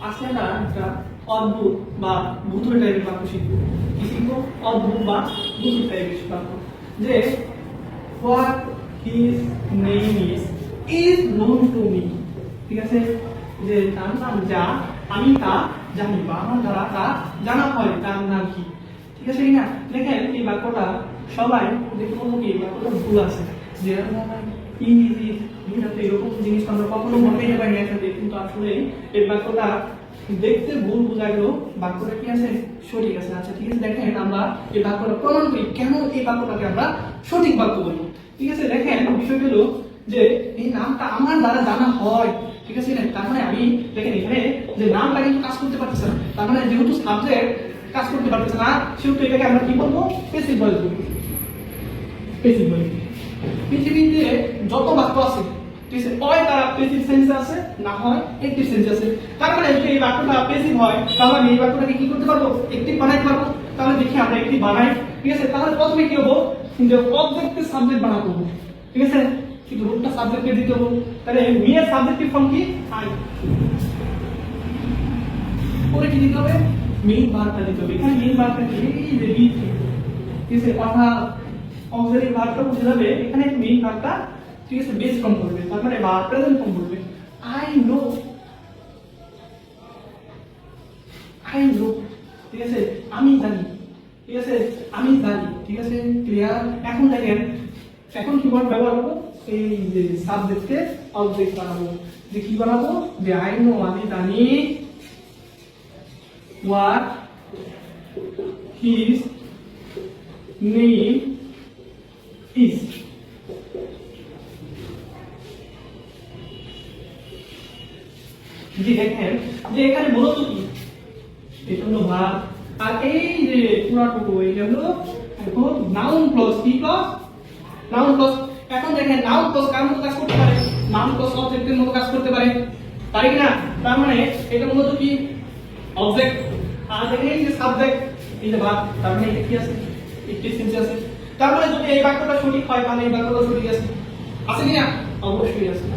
আজকে আমরা একটা অদ্ভুত বা ভূতুড়ে টাইপের বাক্য শিখবো। কি শিখবো? অদ্ভুত বা ভূতুড়ে টাইপের বাক্য। যে what his name is known to me. ঠিক আছে, যে তার নাম যা, আমি তা জানি বা আমার দ্বারা তা জানা হয় তার নাম কি। ঠিক আছে কিনা? দেখেন এই বাক্যটা সবাই দেখবো কি এই বাক্যটা ভুল আছে, যে এরকম জিনিস আমরা কখনো মনে পাই না, কিন্তু আসলে এই বাক্যটা দেখতে ভুল বোঝা গেল, বাক্যটা কি আছে? সঠিক আছে। আচ্ছা ঠিক আছে, দেখেন আমরা এই বাক্যটা প্রমাণ করি কেন এই বাক্যটাকে আমরা সঠিক বাক্য বলি। ঠিক আছে, দেখেন বিষয় হলো যে এই নামটা আমার দ্বারা জানা হয়। ঠিক আছে, তার মানে আমি দেখেন এখানে যে নামটা কিন্তু কাজ করতে পারতেছে না, তার মানে যেহেতু সাবজেক্ট কাজ করতে পারতেছে না, সেহেতু এটাকে আমরা কি বলবো? প্যাসিভ ভয়েস বলবো। Passive voice. পৃথিবীতে যত বাক্য আছে, ঠিক আছে, হয় তারা প্যাসিভ সেন্সে আছে, না হয় অ্যাক্টিভ সেন্সে আছে। তার মানে যদি এই বাক্যটা প্যাসিভ হয়, তাহলে আমি এই বাক্যটাকে কি করতে পারবো? অ্যাক্টিভ বানাইতে পারবো। তাহলে দেখি আমরা অ্যাক্টিভ বানাই। ঠিক আছে, তাহলে প্রথমে কি হবো? যে অবজেক্টকে সাবজেক্ট বানাবো। ঠিক আছে, কিন্তু রূপটা সাবজেক্টকে দিতে হবে। তাহলে মি এর সাবজেক্টিভ ফর্ম কি? আই। পরে কি দিতে হবে? মেইন ভার্বটা দিতে হবে। এখানে মেইন ভার্বটা কি? এই যে বি। ঠিক আছে, কথা অক্সিলারি ভার্বটা বুঝে যাবে। এখানে মেইন ভার্বটা ঠিক আছে বেস ফর্ম করবে, তার মানে বা প্রেজেন্ট ফর্ম করবে। I know. I know. ঠিক আছে, আমি জানি। ঠিক আছে, আমি জানি। ঠিক আছে, ক্লিয়ার? এখন দেখেন এখন কি ওয়ার্ড ব্যবহার করবো? এই যে সাবজেক্টকে অবজেক্ট বানাবো। যে কি বানাবো? যে আই নো, আমি জানি। What his name is. জি দেখেন যে এখানে মূলত কি? এটা হলো ভার্ব, আর এই যে পুরাটুকু এটা হলো এখন নাউন ক্লজ। কি ক্লজ? Noun clause. এখন দেখেন নাউন ক্লজ কার মতো কাজ করতে পারে? নাউন ক্লজ অবজেক্টের মতো কাজ করতে পারে, তাই কি না? তার মানে এটা মূলত কি? অবজেক্ট। আর দেখেন এই যে সাবজেক্ট, এই যে ভার্ব, তার মানে এটা কি আছে? অ্যাক্টিভ সেন্স আছে। তার মানে যদি এই বাক্যটা সঠিক হয়, তাহলে এই বাক্যটা সঠিক আছে। আছে কি না? অবশ্যই আছে।